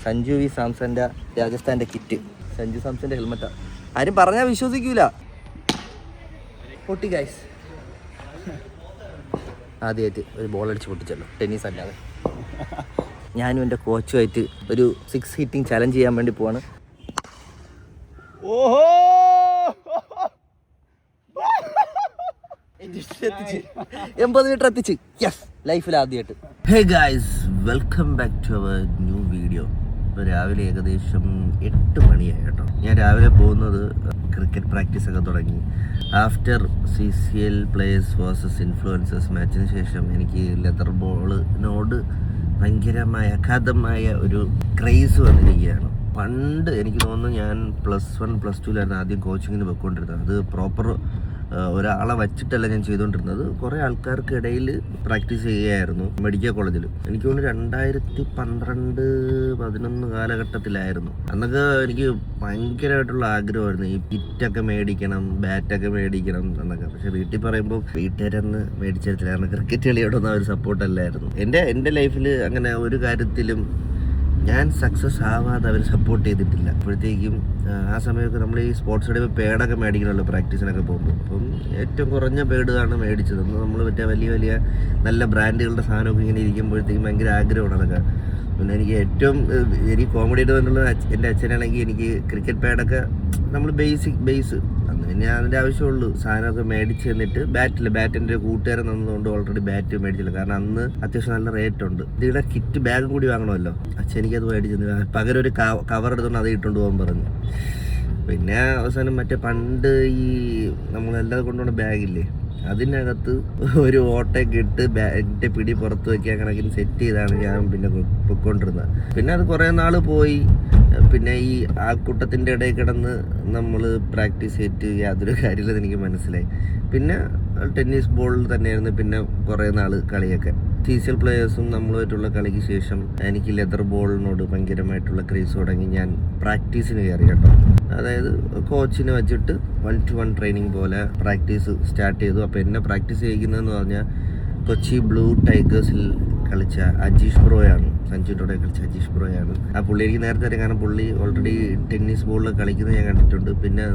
Sanju V സാംസന്റെ രാജസ്ഥാന്റെ kit, Sanju സാംസന്റെ ഹെൽമെറ്റാ. ആരും പറഞ്ഞാൽ വിശ്വസിക്കൂല. പൊട്ടി ഗൈസ്. ആദ്യമായിട്ട് ഒരു ബോൾ അടിച്ച് പൊട്ടിച്ചല്ലോ, ടെന്നീസ് അല്ലാതെ. ഞാനും എൻ്റെ കോച്ചുമായിട്ട് ഒരു 6 ഹിറ്റിംഗ് ചലഞ്ച് ചെയ്യാൻ വേണ്ടി പോവാണ്. ഓഹോ 80 മീറ്റർ എത്തിച്ച്. യെസ്, ലൈഫിൽ ആദ്യമായിട്ട്. Hey guys, welcome back to our new video. ഇപ്പോൾ രാവിലെ ഏകദേശം 8 മണിയായി കേട്ടോ. ഞാൻ രാവിലെ പോകുന്നത് ക്രിക്കറ്റ് പ്രാക്ടീസ് ഒക്കെ തുടങ്ങി. After CCL players versus influencers മാച്ചിന് ശേഷം എനിക്ക് ലെതർ ബോളിനോട് ഭയങ്കരമായ അഗാധമായ ഒരു ക്രേസ് വന്നിരിക്കുകയാണ്. പണ്ട് എനിക്ക് തോന്നുന്നു ഞാൻ +1 +2 ആദ്യം കോച്ചിങ്ങിന് പോയിക്കൊണ്ടിരുന്നത്. അത് പ്രോപ്പർ ഒരാളെ വച്ചിട്ടല്ല ഞാൻ ചെയ്തുകൊണ്ടിരുന്നത്. കുറേ ആൾക്കാർക്കിടയിൽ പ്രാക്ടീസ് ചെയ്യുകയായിരുന്നു മെഡിക്കൽ കോളേജിൽ. എനിക്ക് തോന്നുന്നു 2012-11 കാലഘട്ടത്തിലായിരുന്നു. അന്നൊക്കെ എനിക്ക് ഭയങ്കരമായിട്ടുള്ള ആഗ്രഹമായിരുന്നു ഈ കിറ്റൊക്കെ മേടിക്കണം, ബാറ്റൊക്കെ മേടിക്കണം എന്നൊക്കെ. പക്ഷെ വീട്ടിൽ പറയുമ്പോൾ വീട്ടുകാരന്ന് മേടിച്ചിട്ടില്ല, കാരണം ക്രിക്കറ്റ് കളിയോടൊന്നും അവർ സപ്പോർട്ടല്ലായിരുന്നു. എൻ്റെ ലൈഫിൽ അങ്ങനെ ഒരു കാര്യത്തിലും ഞാൻ സക്സസ് ആവാതെ അവർ സപ്പോർട്ട് ചെയ്തിട്ടില്ല. അപ്പോഴത്തേക്കും ആ സമയമൊക്കെ നമ്മൾ ഈ സ്പോർട്സ് ഡേ പേഡൊക്കെ മേടിക്കണമല്ലോ പ്രാക്ടീസിനൊക്കെ പോകുമ്പോൾ. അപ്പം ഏറ്റവും കുറഞ്ഞ പേഡാണ് മേടിച്ചത്. നമ്മൾ മറ്റേ വലിയ നല്ല ബ്രാൻഡുകളുടെ സാധനമൊക്കെ ഇങ്ങനെ ഇരിക്കുമ്പോഴത്തേക്കും ഭയങ്കര ആഗ്രഹമാണ് അതൊക്കെ. പിന്നെ എനിക്ക് കോമഡി ആയിട്ട് വന്നിട്ടുള്ള എൻ്റെ അച്ഛനാണെങ്കിൽ എനിക്ക് ക്രിക്കറ്റ് പാഡൊക്കെ നമ്മൾ ബേസ് അന്ന് പിന്നെ അതിൻ്റെ ആവശ്യമുള്ളൂ. സാധനമൊക്കെ മേടിച്ച് തന്നിട്ട് ബാറ്റിൻ്റെ കൂട്ടുകാരൻ തന്നതുകൊണ്ട് ഓൾറെഡി ബാറ്റ് മേടിച്ചില്ല, കാരണം അന്ന് അത്യാവശ്യം നല്ല റേറ്റ് ഉണ്ട്. ഇതിയുടെ കിറ്റ് ബാഗും കൂടി വാങ്ങണമല്ലോ. അച്ഛൻ എനിക്കത് മേടിച്ചു, പകരം ഒരു കവർ എടുത്തോണ്ട് അത് ഇട്ടുകൊണ്ട് പോകാൻ പറഞ്ഞു. പിന്നെ അവസാനം മറ്റേ പണ്ട് ഈ നമ്മളെല്ലാം കൊണ്ടുപോകുന്ന ബാഗില്ലേ, അതിനകത്ത് ഒരു ഓട്ടയൊക്കെ ഇട്ട് ബാഗിൻ്റെ പിടി പുറത്ത് വയ്ക്കാൻ കണക്കിന് സെറ്റ് ചെയ്താണ് ഞാൻ പിന്നെ പൊയ്ക്കൊണ്ടിരുന്നത്. പിന്നെ അത് കുറേ നാൾ പോയി. പിന്നെ ഈ കൂട്ടത്തിൻ്റെ ഇടയിൽ കിടന്ന് നമ്മൾ പ്രാക്ടീസ് ചെയ്തിട്ട് യാതൊരു കാര്യമില്ലെന്ന് എനിക്ക് മനസ്സിലായി. പിന്നെ ടെന്നീസ് ബോളിൽ തന്നെയായിരുന്നു പിന്നെ കുറേ നാൾ കളിയൊക്കെ. CCL പ്ലേയേഴ്സും നമ്മളുമായിട്ടുള്ള കളിക്ക് ശേഷം എനിക്ക് ലെതർ ബോളിനോട് ഭയങ്കരമായിട്ടുള്ള ക്രേസ് തുടങ്ങി. ഞാൻ പ്രാക്ടീസിന് കയറി കേട്ടോ. അതായത് കോച്ചിനെ വെച്ചിട്ട് 1-to-1 ട്രെയിനിങ് പോലെ പ്രാക്ടീസ് സ്റ്റാർട്ട് ചെയ്തു. അപ്പോൾ എന്നെ പ്രാക്ടീസ് ചെയ്യിക്കുന്നതെന്ന് പറഞ്ഞാൽ കൊച്ചി ബ്ലൂ ടൈഗേഴ്സിൽ കളിച്ച അജീഷ് ബ്രോയാണ്, സഞ്ജുവിൻ്റെ കളിച്ച അജീഷ് ബ്രോയാണ്. ആ പുള്ളി എനിക്ക് നേരത്തെ അറിയാം, കാരണം പുള്ളി ഓൾറെഡി ടെന്നീസ് ബോളിൽ കളിക്കുന്നത് ഞാൻ കണ്ടിട്ടുണ്ട്. പിന്നെ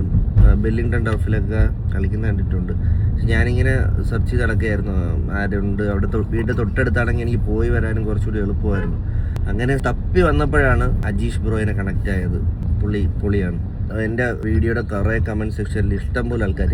ബെല്ലിംഗ്ടൺ ടർഫിലൊക്കെ കളിക്കുന്നത് കണ്ടിട്ടുണ്ട്. പക്ഷെ ഞാനിങ്ങനെ സെർച്ച് ചെയ്ത് നടക്കുകയായിരുന്നു ആരുണ്ട് അവിടെ. വീടിൻ്റെ തൊട്ടടുത്താണെങ്കിൽ എനിക്ക് പോയി വരാനും കുറച്ചുകൂടി എളുപ്പമായിരുന്നു. അങ്ങനെ തപ്പി വന്നപ്പോഴാണ് അജീഷ് ബ്രോയിനെ കണക്റ്റ് ആയത്. പുള്ളിയാണ്. എൻ്റെ വീഡിയോയുടെ കുറേ കമൻറ്റ് സെക്ഷനിൽ ഇഷ്ടംപോലെ ആൾക്കാർ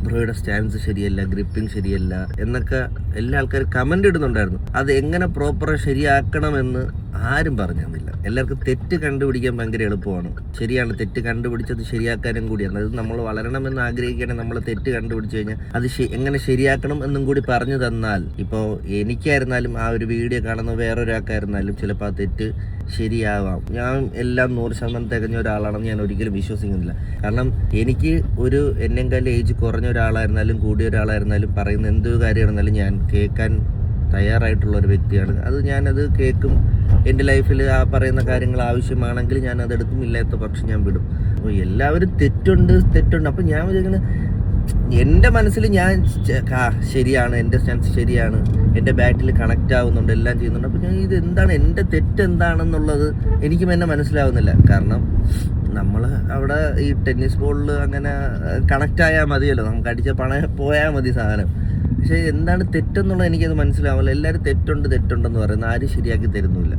ബ്രോയുടെ സ്റ്റാൻസ് ശരിയല്ല, ഗ്രിപ്പിംഗ് ശരിയല്ല എന്നൊക്കെ എല്ലാ ആൾക്കാരും കമൻ്റ് ഇടുന്നുണ്ടായിരുന്നു. അത് എങ്ങനെ പ്രോപ്പർ ശരിയാക്കണമെന്ന് ആരും പറഞ്ഞു തന്നില്ല. എല്ലാവർക്കും തെറ്റ് കണ്ടുപിടിക്കാൻ ഭയങ്കര എളുപ്പമാണ്. ശരിയാണ്, തെറ്റ് കണ്ടുപിടിച്ചത് ശരിയാക്കാനും കൂടിയാണ്. അത് നമ്മൾ വളരണമെന്ന് ആഗ്രഹിക്കുകയാണെങ്കിൽ നമ്മൾ തെറ്റ് കണ്ടുപിടിച്ച് കഴിഞ്ഞാൽ അത് എങ്ങനെ ശരിയാക്കണം എന്നും കൂടി പറഞ്ഞു തന്നാൽ, ഇപ്പോൾ എനിക്കായിരുന്നാലും ആ ഒരു വീഡിയോ കാണുന്ന വേറൊരാൾക്കായിരുന്നാലും ചിലപ്പോൾ ആ തെറ്റ് ശരിയാവാം. ഞാൻ എല്ലാം 100% തികഞ്ഞ ഒരാളാണെന്ന് ഞാൻ ഒരിക്കലും വിശ്വസിക്കുന്നില്ല. കാരണം എനിക്ക് എന്നെക്കാളും ഏജ് കുറഞ്ഞ ഒരാളായിരുന്നാലും കൂടിയ ഒരാളായിരുന്നാലും പറയുന്ന എന്തൊരു കാര്യമായിരുന്നാലും ഞാൻ കേൾക്കാൻ തയ്യാറായിട്ടുള്ള ഒരു വ്യക്തിയാണ്. ഞാനത് കേൾക്കും. എൻ്റെ ലൈഫിൽ ആ പറയുന്ന കാര്യങ്ങൾ ആവശ്യമാണെങ്കിൽ ഞാൻ അതെടുക്കും, ഇല്ലാത്ത പക്ഷം ഞാൻ വിടും. അപ്പോൾ എല്ലാവരും തെറ്റുണ്ട്. അപ്പോൾ ഞാൻ വിചാരിക്കുന്നത് എൻ്റെ മനസ്സിൽ ഞാൻ ശരിയാണ്, എൻ്റെ സ്റ്റാൻസ് ശരിയാണ്, എൻ്റെ ബാറ്റിൽ കണക്റ്റ് ആവുന്നുണ്ട്, എല്ലാം ചെയ്യുന്നുണ്ട്. അപ്പോൾ ഞാൻ എന്താണ് എൻ്റെ തെറ്റെന്താണെന്നുള്ളത് എനിക്കും എന്നെ മനസ്സിലാവുന്നില്ല. കാരണം നമ്മൾ അവിടെ ഈ ടെന്നീസ് ബോളിൽ അങ്ങനെ കണക്റ്റ് ആയാൽ മതിയല്ലോ, നമുക്ക് അടിച്ച പണം പോയാൽ മതി സാധനം. പക്ഷേ എന്താണ് തെറ്റെന്നുള്ളത് എനിക്കത് മനസ്സിലാവില്ല. എല്ലാവരും തെറ്റുണ്ടെന്ന് പറയുന്നത് ആരും ശരിയാക്കി തരുന്നില്ല.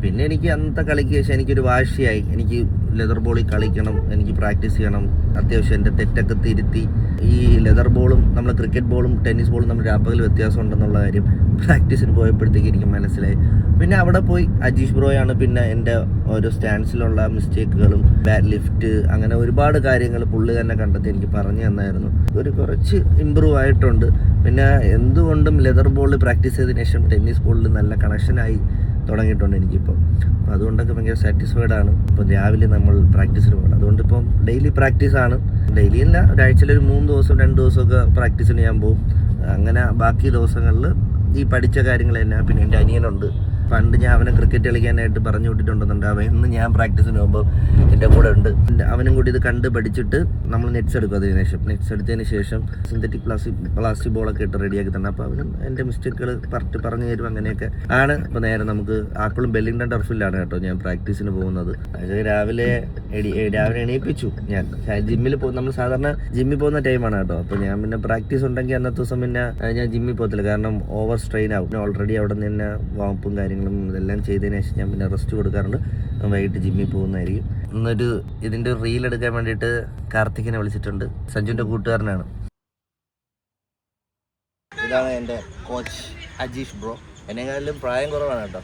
പിന്നെ എനിക്ക് അന്നത്തെ കളിക്ക് ശേഷം എനിക്കൊരു വാശിയായി. എനിക്ക് ലെതർ ബോളിൽ കളിക്കണം, എനിക്ക് പ്രാക്ടീസ് ചെയ്യണം. അത്യാവശ്യം എൻ്റെ തെറ്റൊക്കെ തിരുത്തി. ഈ ലെതർ ബോളും നമ്മൾ ക്രിക്കറ്റ് ബോളും ടെന്നീസ് ബോളും നമ്മൾ രാപ്പകൽ വ്യത്യാസം ഉണ്ടെന്നുള്ള കാര്യം പ്രാക്ടീസിന് പോയപ്പോഴത്തേക്ക് എനിക്ക് മനസ്സിലായി. പിന്നെ അവിടെ പോയി അജീഷ് ബ്രോയാണ് പിന്നെ എൻ്റെ ഓരോ സ്റ്റാൻസിലുള്ള മിസ്റ്റേക്കുകളും ബാറ്റ് ലിഫ്റ്റ് അങ്ങനെ ഒരുപാട് കാര്യങ്ങൾ പുള്ളി തന്നെ കണ്ടെത്തി എനിക്ക് പറഞ്ഞു തന്നായിരുന്നു. കുറച്ച് ഇമ്പ്രൂവ് ആയിട്ടുണ്ട്. പിന്നെ എന്തുകൊണ്ടും ലെതർ ബോളിൽ പ്രാക്ടീസ് ചെയ്തതിനു ശേഷം ടെന്നീസ് ബോളിൽ നല്ല കണക്ഷനായി തുടങ്ങിയിട്ടുണ്ട് എനിക്കിപ്പോൾ. അപ്പോൾ അതുകൊണ്ടൊക്കെ ഭയങ്കര സാറ്റിസ്ഫൈഡ് ആണ്. ഇപ്പോൾ രാവിലെ നമ്മൾ പ്രാക്ടീസിന് പോകണം. അതുകൊണ്ട് ഇപ്പം ഡെയിലി പ്രാക്ടീസാണ്. ഡെയിലി അല്ല, ഒരാഴ്ചയിൽ ഒരു 3 ദിവസം 2 ദിവസമൊക്കെ പ്രാക്ടീസിന് ഞാൻ പോകും. അങ്ങനെ ബാക്കി ദിവസങ്ങളിൽ ഈ പഠിച്ച കാര്യങ്ങൾ തന്നെ. പിന്നെ എൻ്റെ അനിയനുണ്ട്, പണ്ട് ഞാൻ അവനെ ക്രിക്കറ്റ് കളിക്കാനായിട്ട് പറഞ്ഞു വിട്ടിട്ടുണ്ടെന്നുണ്ട്. അവൻ ഇന്ന് ഞാൻ പ്രാക്ടീസിന് പോകുമ്പോൾ എൻ്റെ കൂടെ ഉണ്ട്. അവനും കൂടി ഇത് കണ്ട് പഠിച്ചിട്ട് നമ്മൾ നെറ്റ്സ് എടുക്കും. നെറ്റ്സ് എടുത്തതിന് ശേഷം സിന്തറ്റിക് പ്ലാസ്റ്റിക് ബോളൊക്കെ ഇട്ട് റെഡിയാക്കി തന്നെ. അപ്പോൾ അവനും എൻ്റെ മിസ്റ്റേക്കുകൾ പറഞ്ഞു തരും. അങ്ങനെയൊക്കെ ആണ്. അപ്പോൾ നേരെ നമുക്ക് ആപ്പിളും ബെല്ലിംഗ്ടൺ ടർഫിലാണ് കേട്ടോ ഞാൻ പ്രാക്ടീസിന് പോകുന്നത്. അത് രാവിലെ എണീപ്പിച്ചു ഞാൻ. ജിമ്മിൽ നമ്മൾ സാധാരണ ജിമ്മിൽ പോകുന്ന ടൈമാണ് കേട്ടോ. അപ്പോൾ ഞാൻ പിന്നെ പ്രാക്ടീസ് ഉണ്ടെങ്കിൽ അന്നത്തെ ദിവസം പിന്നെ ഞാൻ ജിമ്മിൽ പോകത്തില്ല. കാരണം ഓവർ സ്ട്രെയിൻ ആവും. ഓൾറെഡി അവിടെ നിന്ന് തന്നെ വാമപ്പും കാര്യങ്ങളും ഇതെല്ലാം ചെയ്തതിന് ശേഷം ഞാൻ പിന്നെ റെസ്റ്റ് കൊടുക്കാറുണ്ട്. വൈകിട്ട് ജിമ്മിൽ പോകുന്നതായിരിക്കും. ഇന്നൊരു ഇതിൻ്റെ റീൽ എടുക്കാൻ വേണ്ടിയിട്ട് കാർത്തികിനെ വിളിച്ചിട്ടുണ്ട്. സഞ്ജുവിൻ്റെ കൂട്ടുകാരനാണ്. ഇതാണ് എൻ്റെ കോച്ച് അജീഷ് ബ്രോ. എന്നെക്കാളും പ്രായം കുറവാണ് കേട്ടോ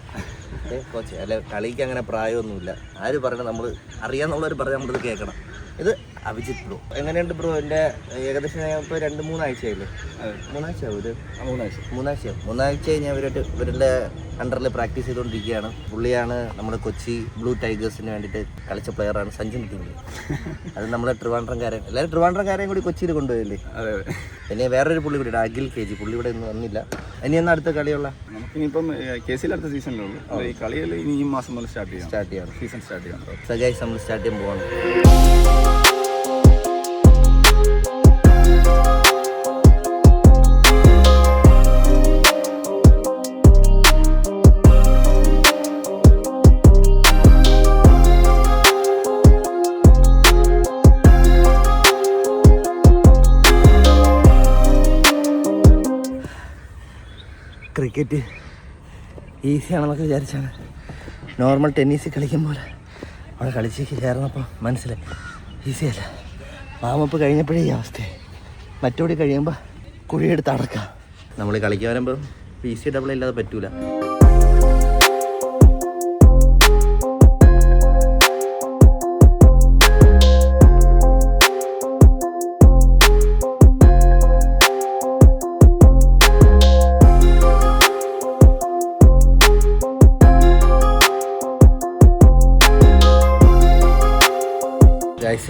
കോച്ച്. അല്ല, കളിക്ക് അങ്ങനെ പ്രായമൊന്നുമില്ല. ആര് പറയണം, നമ്മൾ അറിയാമെന്നുള്ളവർ പറഞ്ഞാൽ നമ്മളിത് കേൾക്കണം. ഇത് അഭിജിത്ത് ബ്രോ. എങ്ങനെയുണ്ട് ബ്രോ? എൻ്റെ ഏകദേശം ഞാൻ ഇപ്പോൾ 2-3 ആഴ്ചയായില്ലേ? 3 ആഴ്ചയാവും. 3 ആഴ്ചയായി ഞാൻ ഇവരുടെ അണ്ടറിൽ പ്രാക്ടീസ് ചെയ്തുകൊണ്ടിരിക്കുകയാണ്. പുള്ളിയാണ് നമ്മുടെ കൊച്ചി ബ്ലൂ ടൈഗേഴ്സിന് വേണ്ടിയിട്ട് കളിച്ച പ്ലെയറാണ് സഞ്ജു ടീമിൽ. അത് നമ്മുടെ ട്രിവാൻഡ്രംകാരൻ. എല്ലാവരും ട്രിവാൻഡ്രംകാരെയും കൂടി കൊച്ചിയിൽ കൊണ്ടുപോയില്ലേ? പിന്നെ വേറൊരു പുള്ളി കൂടി അഖിൽ KG. പുള്ളി ഇവിടെ ഇന്ന് വന്നില്ല. ഇനി എന്നാ അടുത്ത കളിയുള്ള? നമുക്കിനിയിപ്പം KCL അടുത്ത സീസണിലുള്ളൂ. ഈ കളികൾ ഇനി ഈ മാസം മുതൽ സ്റ്റാർട്ട് ചെയ്യാം. സീസൺ സ്റ്റാർട്ട് ചെയ്യാം. സജായി നമ്മൾ സ്റ്റാർട്ട് ചെയ്യാൻ പോവാണ്. ക്രിക്കറ്റ് ഈസിയാണെന്നൊക്കെ വിചാരിച്ചാണ് നോർമൽ ടെന്നീസ് കളിക്കും പോലെ അവിടെ കളിച്ചേക്ക് ചേർന്നപ്പോൾ മനസ്സിലായി ഈസിയല്ല. വാമപ്പ് കഴിഞ്ഞപ്പോഴേ ഈ അവസ്ഥയായി. മറ്റോടി കഴിയുമ്പോൾ കുഴിയെടുത്ത് അടക്കാം. നമ്മൾ കളിക്കാൻ വരുമ്പോൾ PC ഡബിൾ ഇല്ലാതെ പറ്റൂല.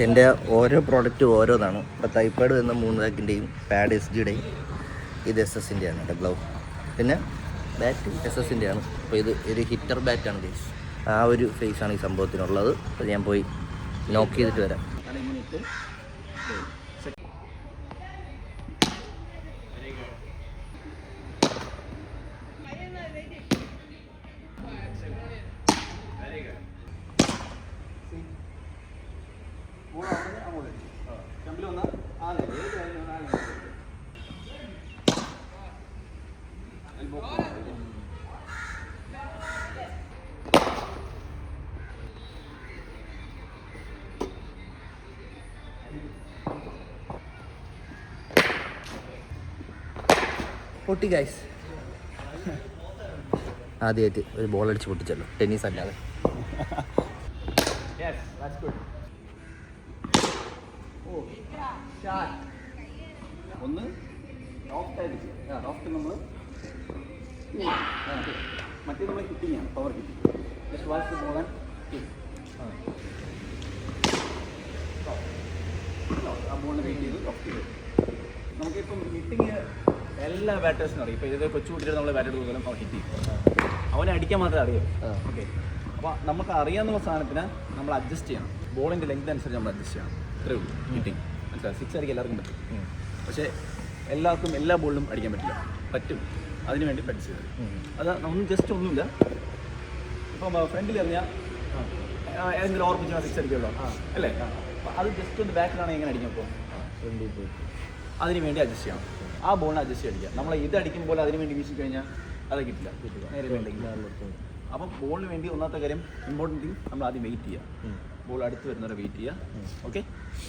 എൻ്റെ ഓരോ പ്രോഡക്റ്റും ഓരോന്നാണ്. ഇപ്പോൾ തൈപ്പാഡ് വരുന്ന 3 ലാക്കിൻ്റെയും പാഡ് SGയുടെയും ഇത് SS-ൻ്റെയാണ് കേട്ടോ ഗ്ലൗ. പിന്നെ ബാറ്റ് SS-ൻ്റെയാണ്. അപ്പോൾ ഇത് ഒരു ഹിറ്റർ ബാറ്റാണ് ഗൈസ്. ആ ഒരു ഫേസാണ് ഈ സംഭവത്തിനുള്ളത്. അപ്പോൾ ഞാൻ പോയി നോക്ക് ചെയ്തിട്ട് വരാം. പൊട്ടി ഗൈസ്. ആദ്യമായിട്ട് ഒരു ബോൾ അടിച്ച് പൊട്ടിച്ചല്ലോ, ടെന്നീസ് അല്ലാതെ. ഒന്ന് നമ്മൾ മറ്റേ നമ്മൾ ഹിറ്റിംഗ് ആണ്, power hitting. Just watch the ball and hit. ആ ബോളിനെ വെയിറ്റ് ചെയ്ത് ഓഫ് ചെയ്തു. നമുക്കിപ്പം ഹിറ്റിങ് എല്ലാ ബാറ്റേഴ്സിനും അറിയാം. ഇപ്പോൾ ഇത് കൊച്ചു കുട്ടികൾ നമ്മൾ ബാറ്റ് കൊടുക്കണം, അവൻ ഹിറ്റ് ചെയ്യും. അവനെ അടിക്കാൻ മാത്രമേ അറിയാം. ഓക്കെ, അപ്പോൾ നമുക്ക് അറിയാവുന്ന സാധനത്തിന് നമ്മൾ അഡ്ജസ്റ്റ് ചെയ്യണം. ബോളിൻ്റെ ലെങ്ത് അനുസരിച്ച് നമ്മൾ അഡ്ജസ്റ്റ് ചെയ്യണം. ഇത്രയേ ഉള്ളൂ ഹിറ്റിംഗ്. മനസ്സിലായി? 6 അടിക്കാൻ എല്ലാവർക്കും പറ്റും. പക്ഷേ എല്ലാവർക്കും എല്ലാ ബോളിലും അടിക്കാൻ പറ്റില്ല. പറ്റും, അതിന് വേണ്ടി പ്രാക്ടീസ് ചെയ്തത്. അത് ഒന്നും ജസ്റ്റ് ഒന്നുമില്ല. ഇപ്പം ഫ്രണ്ടിൽ എറിഞ്ഞാൽ ഏതെങ്കിലും ഓർപ്പിച്ചാൽ 6 അടിക്കുമല്ലോ അല്ലേ? അത് ജസ്റ്റ് ഒന്ന് ബാക്കിലാണെങ്കിൽ എങ്ങനെ അടിക്കും? അപ്പോൾ ഫ്രണ്ടിൽ പോയി അതിന് വേണ്ടി അഡ്ജസ്റ്റ് ചെയ്യണം. ആ ബോളിനെ അഡ്ജസ്റ്റ് അടിക്കുക. നമ്മൾ ഇത് അടിക്കുമ്പോൾ അതിന് വേണ്ടി വീശി കഴിഞ്ഞാൽ അത് കിട്ടില്ല, നേരെ വേണ്ടെങ്കിൽ. അപ്പം ബോളിന് വേണ്ടി ഒന്നാമത്തെ കാര്യം ഇമ്പോർട്ടൻറ്റ് തിങ്, നമ്മൾ ആദ്യം വെയിറ്റ് ചെയ്യുക. ബോൾ അടുത്ത് വരുന്നവരെ വെയിറ്റ് ചെയ്യുക. Okay,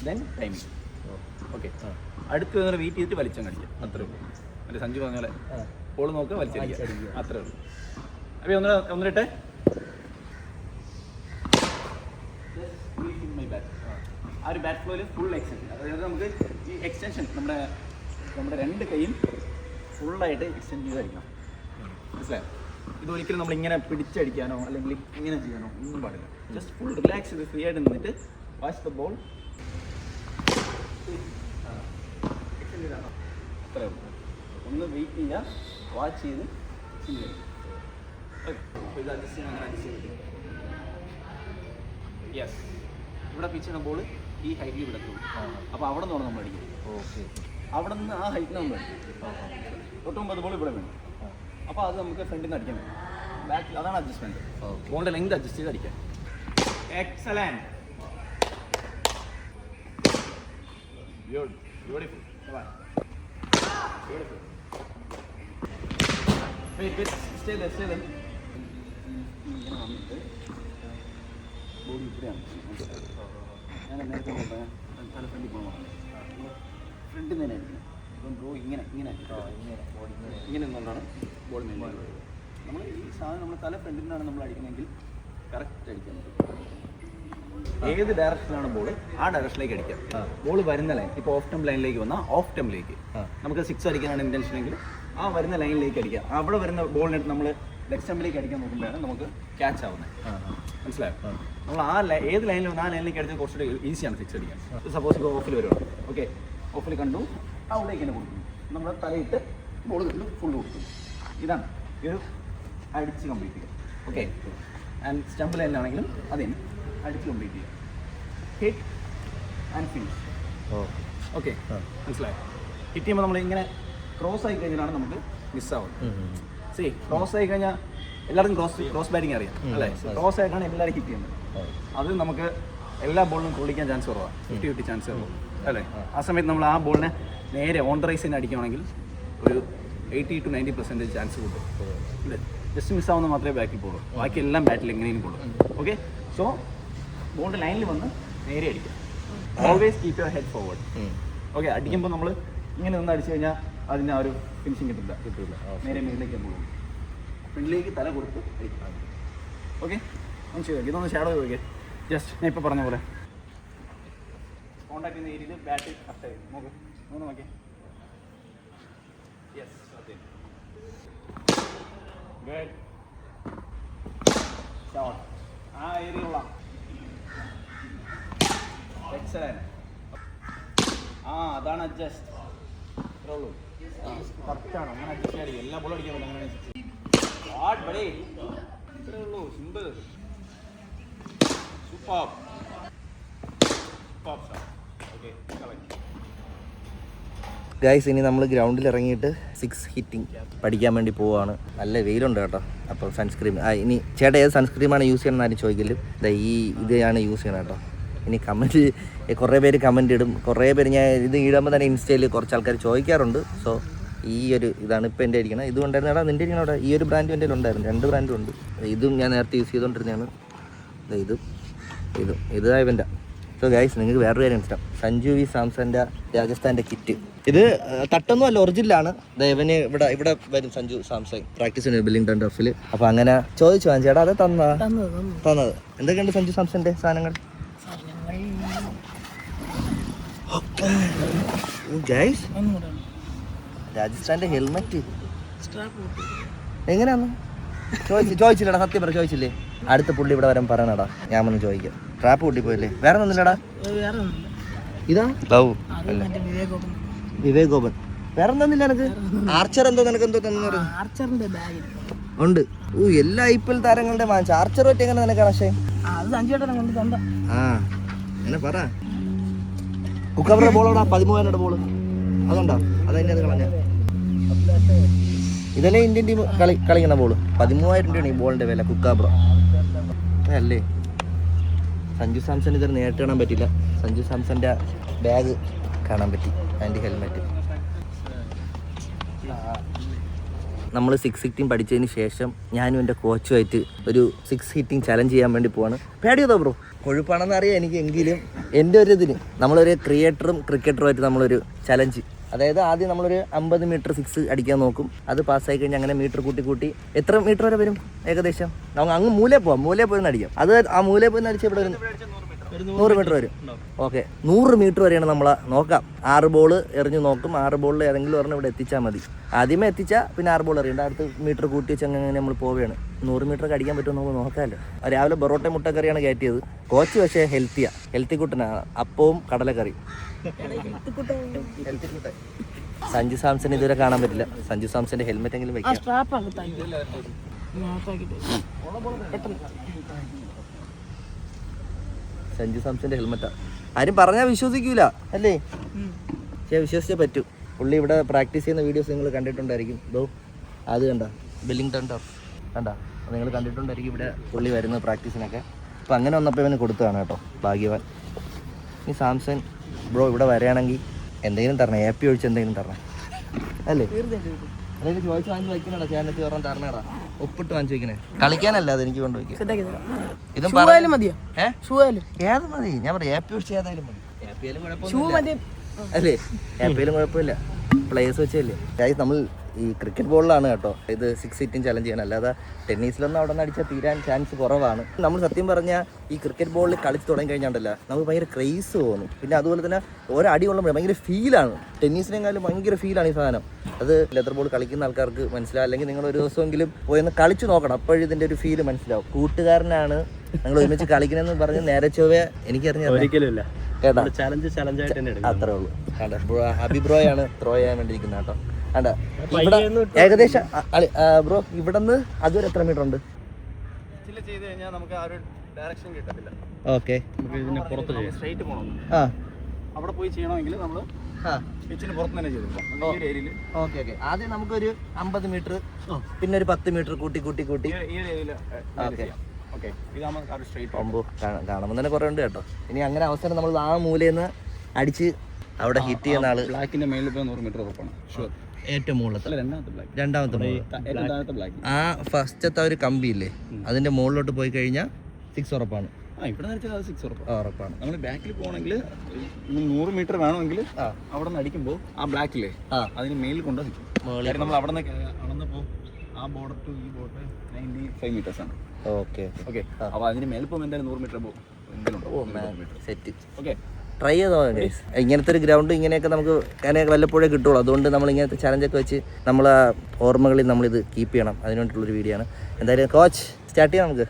then timing. ഓക്കെ, അടുത്ത് വരുന്നവരെ വെയിറ്റ് ചെയ്തിട്ട് വലിച്ചം കടിക്കുക. അത്രേ ഉള്ളൂ. മറ്റേ സഞ്ജു പറഞ്ഞ പോലെ ബോൾ നോക്കുക, വലിച്ചടിക്കുക, അത്രേ ഉള്ളൂ. അപ്പോൾ ഒന്നിട്ടെ ആ ഒരു ബാറ്റ് ഫ്ലോയിൽ ഫുൾ എക്സ്റ്റൻഷൻ. അതായത് നമുക്ക് ഈ എക്സ്റ്റൻഷൻ നമ്മുടെ 2 കൈയും ഫുള്ളായിട്ട് എക്സ്റ്റെൻഡ് ചെയ്തായിരിക്കണം. മനസ്സിലായോ? ഇതൊരിക്കലും നമ്മളിങ്ങനെ പിടിച്ചടിക്കാനോ അല്ലെങ്കിൽ ഇങ്ങനെ ചെയ്യാനോ ഒന്നും പാടില്ല. ജസ്റ്റ് ഫുൾ റിലാക്സ് ചെയ്ത് ഫ്രീ ആയിട്ട് നിന്നിട്ട് വാച്ച് ദ ബോൾ. അത്രേ ഉള്ളൂ. ഒന്ന് വെയിറ്റ് ചെയ്യുക, വാച്ച് ചെയ്ത് ചെയ്യുക. അപ്പോൾ ഇത് അഡ്ജസ്റ്റ് ചെയ്യാൻ അങ്ങനെ അഡ്ജസ്റ്റ് ചെയ്ത് യെസ്. ഇവിടെ പിച്ച് ചെയ്യുന്ന ബോൾ ഈ ഹൈറ്റിൽ വിടത്തുള്ളൂ. അപ്പോൾ അവിടെ നിന്നാണ് നമ്മൾ അടിക്കുന്നത്. ഓക്കെ. അവിടെ നിന്ന് ആ ഹൈറ്റിൽ നമ്മൾ അടിക്കും. തൊട്ട് മുമ്പ് ബോൾ ഇവിടെ വേണം. അപ്പോൾ അത് നമുക്ക് ഫ്രണ്ടിൽ നിന്ന് അടിക്കാൻ പറ്റും. ബാക്കിൽ അതാണ് അഡ്ജസ്റ്റ്മെൻറ്റ്. ബോളിൻ്റെ ലെങ്ത് അഡ്ജസ്റ്റ് ചെയ്ത് അടിക്കാം. എക്സലൻറ്റ്. ബ്യൂട്ടിഫുൾ. ബ്യൂട്ടിഫുൾ. സ്റ്റേ ഇങ്ങനെ വന്നിട്ട് ബോഡി ഇവിടെയാണ്. ഞാൻ നേരത്തെ പറയാം തല ഫ്രണ്ടിൽ പോകണം. ഫ്രണ്ടിൽ തന്നെ അടിക്കുന്നത്. ഇപ്പം ബ്രോ ഇങ്ങനെ ഇങ്ങനെ ഇങ്ങനെ നിന്നുകൊണ്ടാണ് ബോൾ മെയിൻ. നമ്മൾ ഈ സാധനം നമ്മൾ തല ഫ്രണ്ടിൽ നിന്നാണ് നമ്മൾ അടിക്കുന്നതെങ്കിൽ കറക്റ്റ് അടിക്കാൻ പറ്റും. ഏത് ഡയറക്ഷനാണ് ബോൾ ആ ഡയറക്ഷനിലേക്ക് അടിക്കാം. ബോൾ വരുന്ന ലൈൻ ഇപ്പോൾ ഓഫ് ടെം ലൈനിലേക്ക് വന്നാൽ ഓഫ് ടെമ്മിലേക്ക് നമുക്ക് 6 അടിക്കാനാണ് ഇൻറ്റൻഷനെങ്കിൽ ആ വരുന്ന ലൈനിലേക്ക് അടിക്കാം. അവിടെ വരുന്ന ബോളിനെടുത്ത് നമ്മൾ ലെഗ് സ്റ്റമ്പിലേക്ക് അടിക്കാൻ നോക്കുമ്പോഴാണ് നമുക്ക് ക്യാച്ച് ആവുന്നത്. മനസ്സിലായോ? നമ്മൾ ഏത് ലൈനിൽ വന്നാൽ ആ ലൈനിലേക്ക് അടിച്ചാൽ കുറച്ചുകൂടി ഈസിയാണ് 6 അടിക്കാൻ. സപ്പോസ് ഇപ്പോൾ ഓഫിൽ വരുവാണ്. ഓക്കെ, ഓഫിൽ കണ്ടു അവിടേക്ക് തന്നെ കൊടുക്കുന്നു. നമ്മൾ തലയിട്ട് ബോൾ കണ്ടു ഫുൾ കൊടുക്കുന്നു. ഇതാണ് ഒരു അടിച്ച് കംപ്ലീറ്റ് ചെയ്യുക. ഓക്കെ, ആൻഡ് സ്റ്റംപ് ലൈനിലാണെങ്കിലും അതേ അടിച്ച് കംപ്ലീറ്റ് ചെയ്യുക. Hit and finish. ഓക്കെ, മനസ്സിലായോ? ഹിറ്റ് ചെയ്യുമ്പോൾ നമ്മളിങ്ങനെ ക്രോസ് ആയി കഴിഞ്ഞാലാണ് നമുക്ക് മിസ്സാവുന്നത്. സി ക്രോസ് ആയി കഴിഞ്ഞാൽ എല്ലാവർക്കും ക്രോസ് ബാറ്റിംഗ് അറിയാം അല്ലേ? ക്രോസ് ആയിട്ടാണ് എല്ലാവരും ഹിറ്റ് ചെയ്യുന്നത്. അത് നമുക്ക് എല്ലാ ബോളിനും കൊള്ളിക്കാൻ ചാൻസ് കുറവാണ്. 50-50 ചാൻസ് കുറവ് അല്ലേ? ആ സമയത്ത് നമ്മൾ ആ ബോളിനെ നേരെ ഓൺ ദ റൈസിന് അടിക്കുകയാണെങ്കിൽ ഒരു 80 to 90% ചാൻസ് കിട്ടും. അല്ലേ? ജസ്റ്റ് മിസ്സാവുന്ന മാത്രമേ ബാക്കിൽ പോകുള്ളൂ. ബാക്കി എല്ലാം ബാറ്റിൽ എങ്ങനെയും കൊള്ളും. ഓക്കെ, സോ ബോളിൻ്റെ ലൈനിൽ വന്ന് നേരെ അടിക്കുക. Always keep your head forward. Okay, അടിക്കുമ്പോൾ നമ്മൾ ഇങ്ങനെ നിന്ന് അടിച്ചു കഴിഞ്ഞാൽ അതിന് ആ ഒരു ഫിനിഷിങ് കിട്ടില്ല. നേരെ മുന്നിലേക്ക് പോകും. ഫ്രണ്ടിലേക്ക് തല കൊടുത്ത് അടിക്കുക. ഓക്കെ, ഒന്ന് ചെയ്ത് ഇതൊന്ന് ഷാഡോ ചോദിക്കുക. ജസ്റ്റ് ഞാൻ ഇപ്പോൾ പറഞ്ഞ പോലെ കോൺടാക്ട് ചെയ്യുന്ന ഏരിയയിൽ ബാറ്റ് ഫസ്റ്റ് ആയി നോക്ക്. നോക്കിയേ. യെസ്, അതെ. Good shot. ആ ഏരിയയുള്ള എക്സലന്റ്. അതാണ് അഡ്ജസ്റ്റ്. ഇത്രേ ഉള്ളൂ. കറക്റ്റാണ്. അങ്ങനെ അഡ്ജസ്റ്റ് ചെയ്യാൻ എല്ലാ ബോളും അടിക്കാൻ പറ്റും. അങ്ങനെ ഇത്രേ ഉള്ളൂ. സിമ്പിൾ. സൂപ്പർ. ഓക്കെ, ഗൈസ്, ഇനി നമ്മൾ ഗ്രൗണ്ടിൽ ഇറങ്ങിയിട്ട് 6 ഹിറ്റിംഗ് പഠിക്കാൻ വേണ്ടി പോവുകയാണ്. നല്ല വെയിലുണ്ട് കേട്ടോ. അപ്പോൾ സൺസ്ക്രീൻ ഇനി ചേട്ടാ ഏത് സൺസ്ക്രീമാണ് യൂസ് ചെയ്യണമെന്ന് ആരും ചോദിക്കലും. ഇതാണ് യൂസ് ചെയ്യണം കേട്ടോ. ഇനി കമൻറ്റ് കുറേ പേര് കമൻറ്റ് ഇടും. കുറേ പേര് ഞാൻ ഇത് ഇടുമ്പോൾ തന്നെ ഇൻസ്റ്റയിൽ കുറച്ച് ആൾക്കാർ ചോദിക്കാറുണ്ട്. സോ ഈ ഒരു ഇതാണ് ഇപ്പോൾ എൻ്റെ ഇരിക്കണം. ഇതും ഉണ്ടായിരുന്നു കേട്ടോ. നിൻ്റെ ഇരിക്കണം അവിടെ. ഈ ഒരു ബ്രാൻഡും എൻ്റെ ഉണ്ടായിരുന്നു. 2 ബ്രാൻഡും ഉണ്ട്. ഇതും ഞാൻ നേരത്തെ യൂസ് ചെയ്തുകൊണ്ടിരുന്നതാണ്. ഇതാ ഇവൻ്റെ. സോ ഗൈസ്, നിങ്ങൾക്ക് വേറൊരു കാര്യം ഇഷ്ടം. സഞ്ജു വി സാംസൻ്റെ രാജസ്ഥാൻ്റെ കിറ്റ്. ഇത് തട്ടൊന്നും അല്ല, ഒറിജിനലാണ്. ഇവന് ഇവിടെ വരും സഞ്ജു സാംസൺ പ്രാക്ടീസിന് ബില്ലിംഗ്ടൺ ടർഫിൽ. അപ്പോൾ അങ്ങനെ ചോദിച്ചു ചേട്ടാ അത് തന്നത്. എന്തൊക്കെയുണ്ട് സഞ്ജു സാംസന്റെ സാധനങ്ങൾ? രാജസ്ഥാന്റെ ഹെൽമെറ്റ് എങ്ങനെയാന്ന് ചോദിച്ചില്ലടാ. സത്യം പറ, ചോദിച്ചില്ലേ? അടുത്ത പുള്ളി ഇവിടെ വരാൻ പറയണടാ. ഞാൻ വന്ന് ചോദിക്കാം. ട്രാപ്പ് പൊട്ടിപ്പോയില്ലേ? വേറെ ഒന്നുമില്ലടാ. ഇതാ ലവ് വിവേക് ഗോപൻ. വേറെ എന്തൊന്നില്ല എനിക്ക്. ആർച്ചർ എന്തോ നിനക്ക് എന്തോ തന്നെ ഉണ്ട്. എല്ലാ IPL താരങ്ങളുടെ വാങ്ങിച്ച ആർച്ചർ പറ്റി എങ്ങനെ നിനക്ക് പക്ഷേ എന്നെ പറ. കുക്കവറുടെ ബോളോടാ 13,000 ബോള് അതുണ്ടോ? അതന്നെ അത് കളഞ്ഞ. ഇതല്ലേ ഇന്ത്യൻ ടീം കളിക്കുന്ന ബോള്. 13,000 രൂപയാണ് ഈ ബോളിന്റെ വില. കുക്കാബ്ര അല്ലേ? സഞ്ജു സാംസൺ ഇതൊരു നേരിട്ട് കാണാൻ പറ്റില്ല. സഞ്ജു സാംസന്റെ ബാഗ് കാണാൻ പറ്റി, ആൻഡ് ഹെൽമെറ്റ്. നമ്മൾ 6 ഹിറ്റിംഗ് പഠിച്ചതിന് ശേഷം ഞാനും എൻ്റെ കോച്ചുമായിട്ട് ഒരു 6 ഹിറ്റിംഗ് ചലഞ്ച് ചെയ്യാൻ വേണ്ടി പോവാണ്. പേടിയതോ ബ്രോ? കൊഴുപ്പാണെന്ന് അറിയാം എനിക്ക്. എങ്കിലും എൻ്റെ ഒരു ഇതിന് നമ്മളൊരു ക്രിയേറ്ററും ക്രിക്കറ്ററുമായിട്ട് നമ്മളൊരു ചലഞ്ച്. അതായത് ആദ്യം നമ്മളൊരു 50 മീറ്റർ 6 അടിക്കാൻ നോക്കും. അത് പാസ്സായി കഴിഞ്ഞാൽ അങ്ങനെ മീറ്റർ കൂട്ടി എത്ര മീറ്റർ വരെ വരും ഏകദേശം? നമുക്ക് അങ്ങ് മൂലയിൽ പോയി ഒന്ന് അടിക്കാം. അത് ആ മൂലയിൽ പോയി അടിച്ചാൽ ഇവിടെ 100 മീറ്റർ വരും. ഓക്കെ, 100 മീറ്റർ വരെയാണ് നമ്മളെ നോക്കാം. 6 ബോൾ എറിഞ്ഞ് നോക്കും. 6 ബോളിൽ ഏതെങ്കിലും ഒരെണ്ണം ഇവിടെ എത്തിച്ചാൽ മതി. ആദ്യമേ എത്തിച്ചാൽ പിന്നെ 6 ബോൾ എറിയണ്ട. അടുത്ത് മീറ്റർ കൂട്ടി വെച്ച് അങ്ങനെ നമ്മൾ പോവുകയാണ്. 100 മീറ്റർ അടിക്കാൻ പറ്റുമോ നമുക്ക് നോക്കാമല്ലോ. രാവിലെ പൊറോട്ട മുട്ടക്കറിയാണ് കയറ്റിയത്. കോച്ച് പക്ഷേ ഹെൽത്തി കുട്ടനാണ്. അപ്പവും കടലക്കറിയും. സഞ്ജു സാംസൺ ഇതുവരെ കാണാൻ പറ്റില്ല. സഞ്ജു സാംസന്റെ ഹെൽമെറ്റ് എങ്കിലും വെക്കാം. സഞ്ജു സാംസന്റെ ഹെൽമെറ്റാ. ആരും പറഞ്ഞാൽ വിശ്വസിക്കൂല അല്ലേ? പക്ഷേ വിശ്വസിച്ചേ പറ്റൂ. പുള്ളി ഇവിടെ പ്രാക്ടീസ് ചെയ്യുന്ന വീഡിയോസ് നിങ്ങൾ കണ്ടിട്ടുണ്ടായിരിക്കും. അത് കണ്ട ബെല്ലിംഗ്ടൺ ടഫ് കണ്ട, നിങ്ങൾ കണ്ടിട്ടുണ്ടായിരിക്കും ഇവിടെ പുള്ളി വരുന്നത് പ്രാക്ടീസിനൊക്കെ. അപ്പോൾ അങ്ങനെ വന്നപ്പോൾ ഇവന് കൊടുത്തതാണ് കേട്ടോ, ഭാഗ്യവാൻ. ഈ സാംസൺ ബ്രോ ഇവിടെ വരികയാണെങ്കിൽ എന്തെങ്കിലും തരണേ, AP ഒഴിച്ച് എന്തെങ്കിലും തരണേ അല്ലേ? അതായത് ചോദിച്ച് വാങ്ങി വയ്ക്കണടാ, ചേനത്തി ഓർമ്മ തരണേടാ, ഒപ്പിട്ട് വാങ്ങിച്ച് വയ്ക്കണേ. കളിക്കാനല്ല അത് എനിക്ക് കൊണ്ടുപോയി. ഇതും ഏത് മതി, ഞാൻ പറയാം AP ഒഴിച്ച് ഏതായാലും മതി. AP ആയാലും കുഴപ്പമൊന്നുമില്ല അല്ലേ? AP ആയാലും കുഴപ്പമില്ല, പ്ലേയേഴ്സ് വെച്ചല്ലേ. നമ്മൾ ഈ ക്രിക്കറ്റ് ബോളിലാണ് കേട്ടോ ഇത് 6 സിറ്റിംഗ് ചലഞ്ച് ചെയ്യണം, അല്ലാതെ ടെന്നീസിലൊന്നും അവിടെ നിന്ന് അടിച്ചാൽ തീരാൻ ചാൻസ് കുറവാണ്. നമ്മൾ സത്യം പറഞ്ഞാൽ ഈ ക്രിക്കറ്റ് ബോളിൽ കളിച്ച് തുടങ്ങി കഴിഞ്ഞാണ്ടല്ല നമുക്ക് ഭയങ്കര ക്രേസ് തോന്നും. പിന്നെ അതുപോലെ തന്നെ ഓരോ അടി കൊള്ളുമ്പോൾ ഭയങ്കര ഫീലാണ്. ടെന്നീസിനെക്കാളും ഭയങ്കര ഫീലാണ് ഈ സാധനം. അത് ലെതർ ബോൾ കളിക്കുന്ന ആൾക്കാർക്ക് മനസ്സിലാവും, അല്ലെങ്കിൽ നിങ്ങൾ ഒരു ദിവസമെങ്കിലും പോയൊന്ന് കളിച്ച് നോക്കണം, അപ്പോഴും ഇതിൻ്റെ ഒരു ഫീല് മനസ്സിലാവും. കൂട്ടുകാരനാണ് ഞങ്ങൾ ഒരുമിച്ച് കളിക്കണമെന്ന് പറഞ്ഞ് നേരെ ചൊവ്വേ എനിക്കറിഞ്ഞ ഒരിക്കലുമില്ല കേട്ടോ, അത്രേ ഉള്ളൂ. ബ്രോ ഹബി ബ്രോയാണ് ത്രോ ചെയ്യാൻ വേണ്ടിയിരിക്കുന്നത് കേട്ടോ. അണ്ട ഇവിടെ ഏകദേശം ബ്രോ ഇവിടെ നിന്ന് അതുവരെ എത്ര മീറ്റർ ഉണ്ട്? ഓക്കെ, അവിടെ പോയി ചെയ്യണമെങ്കിൽ നമ്മൾ പുറത്ത് തന്നെ ചെയ്തു. ഓക്കെ ഓക്കെ, ആദ്യം നമുക്കൊരു 50 മീറ്റർ പിന്നെ ഒരു 10 മീറ്റർ കൂട്ടി കൂട്ടി കൂട്ടി കാണുമ്പോൾ തന്നെ കുറെ ഉണ്ട് കേട്ടോ. ഇനി അങ്ങനെ അവസരം നമ്മൾ ആ മൂലയിൽ അടിച്ച് അവിടെ ഹിറ്റ് ചെയ്യുന്ന ആള് ബ്ലാക്കിന്റെ മേളിൽ 100 മീറ്റർ ഉറപ്പാണ് ഏറ്റവും മുകളിലത്തെ രണ്ടാമത്തെ ആ ഫസ്റ്റത്തെ ഒരു കമ്പി ഇല്ലേ, അതിന്റെ മുകളിലോട്ട് പോയി കഴിഞ്ഞാൽ 6 ഉറപ്പാണ്. ഉറപ്പാണ്. നമ്മൾ ബാക്കിൽ പോകണമെങ്കിൽ 100 മീറ്റർ വേണമെങ്കിൽ അവിടെ നിന്ന് അടിക്കുമ്പോൾ ആ ബ്ലാക്കില്ലേ അതിന് മേലിൽ കൊണ്ടുവന്നിരിക്കും. നമ്മൾ അവിടെ നിന്ന് അളന്നപ്പോൾ ആ ബോർഡർ ടു ഈ ബോർഡർ 95 മീറ്റേഴ്സ് ആണ്. ഓക്കെ ഓക്കെ, അപ്പോൾ അതിന് മേലിൽ പോകുമ്പോൾ എന്തായാലും 100 മീറ്റർ പോകും. സെറ്റ് ഓക്കെ, ട്രൈ ചെയ്തോ ഗൈസ്. ഇങ്ങനത്തെ ഒരു ഗ്രൗണ്ട് ഇങ്ങനെയൊക്കെ നമുക്ക് അതിനൊക്കെ വല്ലപ്പോഴേ കിട്ടുള്ളൂ. അതുകൊണ്ട് നമ്മൾ ഇങ്ങനത്തെ ചലഞ്ചൊക്കെ വെച്ച് നമ്മൾ ആ ഓർമ്മകളിൽ നമ്മളിത് കീപ്പ് ചെയ്യണം, അതിന് വേണ്ടിയിട്ടുള്ളൊരു വീഡിയോ ആണ്. എന്തായാലും കോച്ച് സ്റ്റാർട്ട് ചെയ്യാം നമുക്ക്.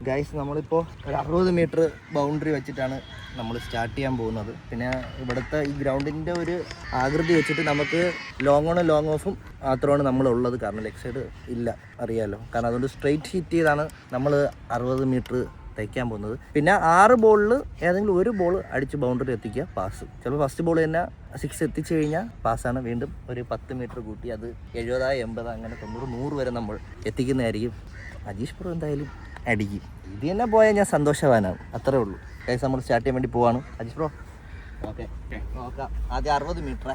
ഗൈസ് നമ്മളിപ്പോൾ ഒരു 60 മീറ്റർ ബൗണ്ടറി വെച്ചിട്ടാണ് നമ്മൾ സ്റ്റാർട്ട് ചെയ്യാൻ പോകുന്നത്. പിന്നെ ഇവിടുത്തെ ഈ ഗ്രൗണ്ടിൻ്റെ ഒരു ആകൃതി വെച്ചിട്ട് നമുക്ക് ലോങ് ഓണും ലോങ് ഓഫും മാത്രമാണ് നമ്മളുള്ളത്. കാരണം ലെഗ് സൈഡ് ഇല്ല, അറിയാമല്ലോ. കാരണം അതുകൊണ്ട് സ്ട്രെയിറ്റ് ഹിറ്റ് ചെയ്താണ് നമ്മൾ 60 മീറ്റർ തയ്ക്കാൻ പോകുന്നത്. പിന്നെ 6 ബോളിൽ ഏതെങ്കിലും ഒരു ബോൾ അടിച്ച് ബൗണ്ടറി എത്തിക്കുക, പാസ്. ചിലപ്പോൾ ഫസ്റ്റ് ബോൾ തന്നെ 6 എത്തിച്ചു കഴിഞ്ഞാൽ പാസ്സാണ്. വീണ്ടും ഒരു 10 മീറ്റർ കൂട്ടി അത് 70, 80 അങ്ങനെ 90, 100 വരെ നമ്മൾ എത്തിക്കുന്നതായിരിക്കും. അജീഷ് ബ്രോ എന്തായാലും അടിക്കും. ഇത് തന്നെ പോയാൽ ഞാൻ സന്തോഷവാനാണ്, അത്രേ ഉള്ളൂ. ഗൈസ് നമ്മൾ സ്റ്റാർട്ട് ചെയ്യാൻ വേണ്ടി പോവാണ്. അജീഷ് ബ്രോ ഓക്കെ നോക്കാം. ആദ്യം 60 മീറ്റർ.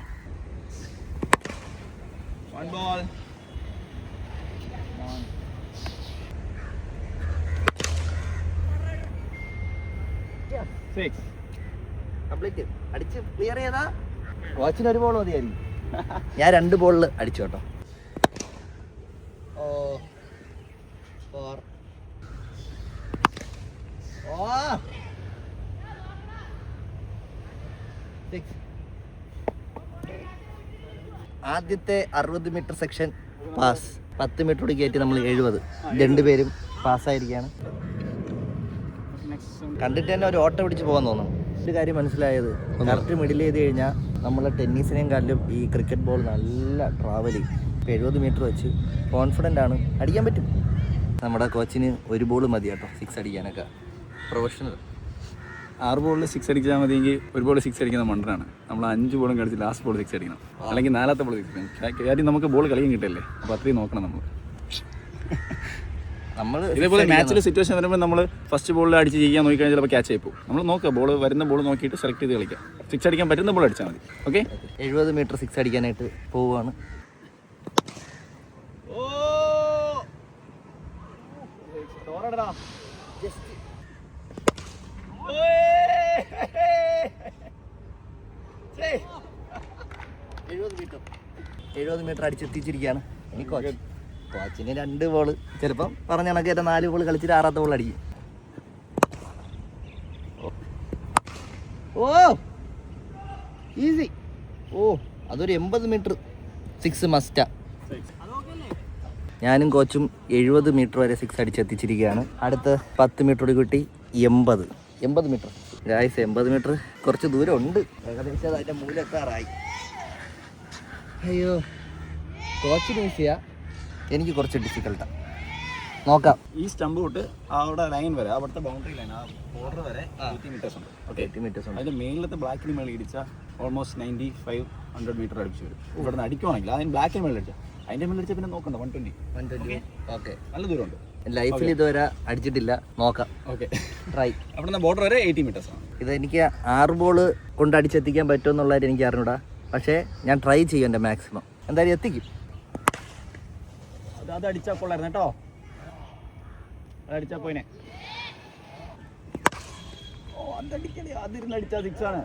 കംപ്ലീറ്റ് അടിച്ച് ക്ലിയർ ചെയ്താ കോച്ചിന് ഒരു ബോൾ മതിയായിരിക്കും. ഞാൻ 2 ബോളിൽ അടിച്ചു കേട്ടോ. 4 6. ആദ്യത്തെ 60 മീറ്റർ സെക്ഷൻ പാസ്. 10 മീറ്റർ കൂടി കയറ്റി നമ്മൾ 70. രണ്ടുപേരും പാസ്സായിരിക്കുകയാണ്. കണ്ടിട്ട് തന്നെ ഒരു ഓട്ടം പിടിച്ച് പോകാൻ തോന്നും. ഒരു കാര്യം മനസ്സിലായത്, കറക്റ്റ് മിഡിൽ ചെയ്ത് കഴിഞ്ഞാൽ നമ്മൾ ടെന്നീസിനെയും കാട്ടിലും ഈ ക്രിക്കറ്റ് ബോൾ നല്ല ട്രാവൽ ചെയ്യും. ഇപ്പോൾ 70 മീറ്റർ വെച്ച് കോൺഫിഡൻ്റ് ആണ്, അടിക്കാൻ പറ്റും. നമ്മുടെ കോച്ചിന് ഒരു ബോൾ മതി കേട്ടോ 6 അടിക്കാനൊക്കെ. പ്രൊഫഷണൽ 6 ബോളിൽ 6 അടിച്ചാൽ മതിയെങ്കിൽ ഒരു ബോൾ 6 അടിക്കുന്ന മണ്ടനാണ്. നമ്മൾ 5 ബോളും കളിച്ച് ലാസ്റ്റ് ബോൾ 6 അടിക്കണം, അല്ലെങ്കിൽ 4ാമത്തെ ബോൾ 6 അടിക്കണം. കാര്യം നമുക്ക് ബോൾ കളിക്കാൻ കിട്ടില്ലേ, അപ്പോൾ അത്രയും നോക്കണം നമ്മൾ. ഇതേപോലെ മാച്ചിൽ സിറ്റുവേഷൻ വരുമ്പോൾ നമ്മൾ ഫസ്റ്റ് ബോളിൽ അടിച്ച് ചെയ്യാൻ നോക്കിക്കഴിഞ്ഞാൽ ചിലപ്പോൾ ക്യാച്ച് ആയി പോകും. നമ്മൾ നോക്കുക, ബോൾ വരുന്ന ബോൾ നോക്കിയിട്ട് സെലക്ട് ചെയ്ത് കളിക്കാം. 6 അടിക്കാൻ പറ്റുന്ന ബോൾ അടിച്ചാൽ മതി. ഓക്കെ, 70 മീറ്റർ 6 അടിക്കാനായിട്ട് പോവുകയാണ്. എഴുപത് മീറ്റർ അടിച്ചെത്തിച്ചിരിക്കുകയാണ്. ഇനി കോച്ചിന് 2 ബോള് ചിലപ്പം പറഞ്ഞ കണക്ക് 4 ബോൾ കളിച്ചിട്ട് 6ാമത്തെ ബോൾ അടിക്കും. ഓ ഈസി. അതൊരു 80 മീറ്റർ 6 മസ്റ്റാ. ഞാനും കോച്ചും 70 മീറ്റർ വരെ 6 അടിച്ചെത്തിച്ചിരിക്കുകയാണ്. അടുത്ത 10 മീറ്റർ കൂടി കിട്ടി 80 മീറ്റർ. ഗായ്സ് 80 മീറ്റർ കുറച്ച് ദൂരം ഉണ്ട്, ഏകദേശം അതിൻ്റെ മൂലെത്താറായി. അയ്യോ, കോച്ചിന് ഈസിയാ, എനിക്ക് കുറച്ച് ഡിഫിക്കൽട്ടാണ്. നോക്കാം. ഈ സ്റ്റമ്പ് തൊട്ട് അവിടെ ലൈൻ വരെ, അവിടുത്തെ ബൗണ്ടറി ലൈൻ, ആ ബോർഡർ വരെ 80 മീറ്റേഴ്സ് ഉണ്ട്. ഓക്കെ, 80 മീറ്റേഴ്സ് ഉണ്ട്. അതിൻ്റെ മേളിലത്തെ ബ്ലാക്കിന് മേളിൽ ഇടിച്ചാൽ ഓൾമോസ്റ്റ് 95-100 മീറ്റർ അടിച്ചു വരും. ഇവിടെ നിന്ന് അടിക്കുവാണെങ്കിൽ അതിന് ബ്ലാക്കിന് മേളിൽ അടിച്ചാൽ, അതിൻ്റെ മേളിൽ അടിച്ചാൽ പിന്നെ നോക്കണ്ട 120. ഓക്കെ, നല്ല ദൂരമുണ്ട്. ലൈഫിൽ ഇതുവരെ അടിച്ചിട്ടില്ല. നോക്കാം. Okay, try. അവിടുന്ന് ബോർഡർ വരെ 80 മീറ്റേഴ്സ് ആണ്. ഇതെനിക്ക് 6 ബോൾ കൊണ്ട് അടിച്ചെത്തിക്കാൻ പറ്റുമെന്നുള്ളതായിട്ട് എനിക്ക് അറിഞ്ഞൂടാ. പക്ഷേ ഞാൻ ട്രൈ ചെയ്യും എൻ്റെ മാക്സിമം. എന്തായാലും എത്തിക്കും. അത് അടിച്ചാൽ കൊള്ളായിരുന്നു കേട്ടോ. അതടിച്ചാൽ പോയിനെ. ഓ, അതടിക്കണേ, അതിരുന്ന് അടിച്ചാൽ 6 ആണ്.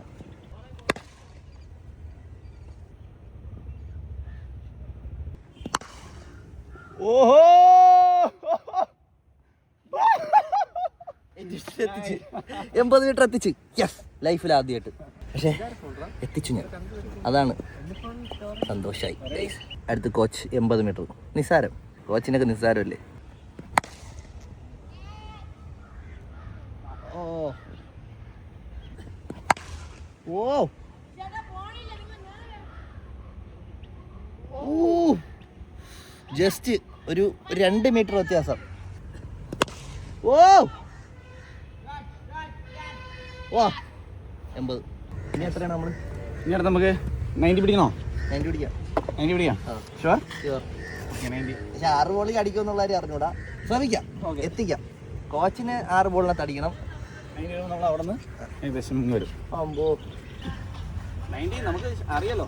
ഓഹോ, 80 മീറ്റർ എത്തിച്ച്. യെസ്, ലൈഫിൽ ആദ്യമായിട്ട്. പക്ഷേ എത്തിച്ചു ഞാൻ. അതാണ് സന്തോഷമായി. അടുത്ത് കോച്ച് 80 മീറ്റർ. നിസ്സാരം, കോച്ചിനൊക്കെ നിസ്സാരമല്ലേ. ഓ ഓ, ജസ്റ്റ് ഒരു 2 മീറ്റർ വ്യത്യാസം. ഓ വാ, 80. ഇനി എത്രയാണ് നമ്മൾ? ഇനി അടുത്ത് നമുക്ക് 90 പിടിക്കണോ? 90 പിടിക്കാം. 90 പിടിക്കാം. ഷുവർ? ഷുവർ. 90. പക്ഷെ 6 ബോളിൽ അടിക്കുമെന്നുള്ള കാര്യം അറിഞ്ഞൂടാ. ശ്രമിക്കാം, എത്തിക്കാം. കോച്ചിന് 6 ബോളിനകത്ത് അടിക്കണം. 90 നമ്മൾ അവിടെ നിന്ന് ഏകദേശം വരും. ആകുമ്പോൾ 90 നമുക്ക് അറിയാലോ.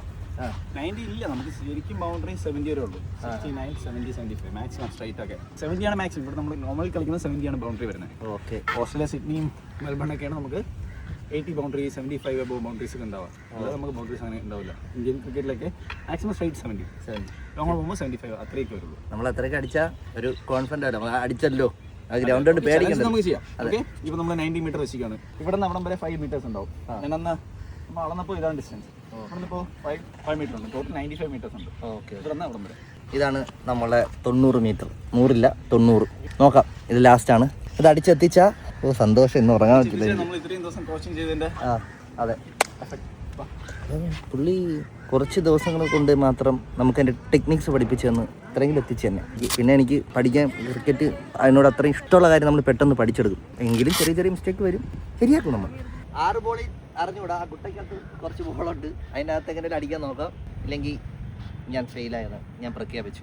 90 ഇല്ല, നമുക്ക് ശരിക്കും ബൗണ്ടറി 70 വരെ ഉള്ളൂ. 69, 70, 75 മാക്സിമം സ്ട്രൈറ്റ് ഒക്കെ. 70 ആണ് മാക്സിമം. ഇവിടെ നമ്മൾ നോർമലി കളിക്കുന്നത് 70 ആണ് ബൗണ്ടറി വരുന്നത്. ഓക്കെ. ഓസ്ട്രേലിയ, സിഡ്നിയും മെൽബണൊക്കെയാണ് നമുക്ക് 80 ബൗണ്ടറി, 75 അബവ് ബൗണ്ടറീസ് ഒക്കെ ഉണ്ടാവുക. അല്ലാതെ നമുക്ക് ബൗണ്ടറീസ് അങ്ങനെ ഉണ്ടാവില്ല. ഇന്ത്യൻ ക്രിക്കറ്റിലൊക്കെ മാക്സിമം സ്ട്രൈറ്റ് 70, ലോങ് പോകുമ്പോൾ 75 അത്രയൊക്കെ വരുള്ളൂ. നമ്മൾ അത്രയൊക്കെ അടിച്ചാൽ ഒരു കോൺഫിഡൻ്റ് ആവും. നമ്മൾ അടിച്ചല്ലോ, ആ ഗ്രൗണ്ട് കൊണ്ട് പേടിക്കണ്ട. നമുക്ക് ചെയ്യാം. ഓക്കെ, ഇപ്പോൾ നമ്മൾ 90 മീറ്റർ വെച്ചിരിക്കുകയാണ്. ഇവിടെ നിന്ന് അവിടം വരെ 5 മീറ്റേഴ്സ് ഉണ്ടാവും. ഞാൻ അന്ന് നമ്മൾ അളന്നപ്പോൾ ഇതാണ് ഡിസ്റ്റൻസ്. ഇവിടെ ഇപ്പോൾ 5 മീറ്റർ ഉണ്ട്. ടോട്ടൽ 95 മീറ്റേഴ്സ് ഉണ്ട്. ഓക്കെ, ഇവിടെ നിന്ന് അവിടം വരെ. ഇതാണ് നമ്മളെ 90 മീറ്റർ. 100 90. നോക്കാം, ഇത് ലാസ്റ്റാണ്. ഇത് അടിച്ചെത്തിച്ചാൽ ഓ സന്തോഷം. ഇന്ന് ഉറങ്ങാൻ പറ്റില്ല. നമ്മൾ ഇത്രയും ദിവസം കോച്ചിങ് ചെയ്തതിൻ്റെ അതെ, പുള്ളി കുറച്ച് ദിവസങ്ങൾ കൊണ്ട് മാത്രം നമുക്ക് എൻ്റെ ടെക്നിക്സ് പഠിപ്പിച്ച് തന്ന് ഇത്രയെങ്കിലും എത്തിച്ച് തന്നെ. പിന്നെ എനിക്ക് പഠിക്കാൻ ക്രിക്കറ്റ് അതിനോട് അത്രയും ഇഷ്ടമുള്ള കാര്യം നമ്മൾ പെട്ടെന്ന് പഠിച്ചെടുക്കും. എങ്കിലും ചെറിയ ചെറിയ മിസ്റ്റേക്ക് വരും, ശരിയാക്കും നമ്മൾ. 6 ബോളിൽ അറിഞ്ഞുകൂടാ. ആ കുട്ടയ്ക്കകത്ത് കുറച്ച് ബോളുണ്ട്, അതിനകത്ത് എങ്ങനെ അടിക്കാൻ നോക്കാം. ഇല്ലെങ്കിൽ ഞാൻ ഫെയിലായതാണ്, ഞാൻ പ്രഖ്യാപിച്ചു.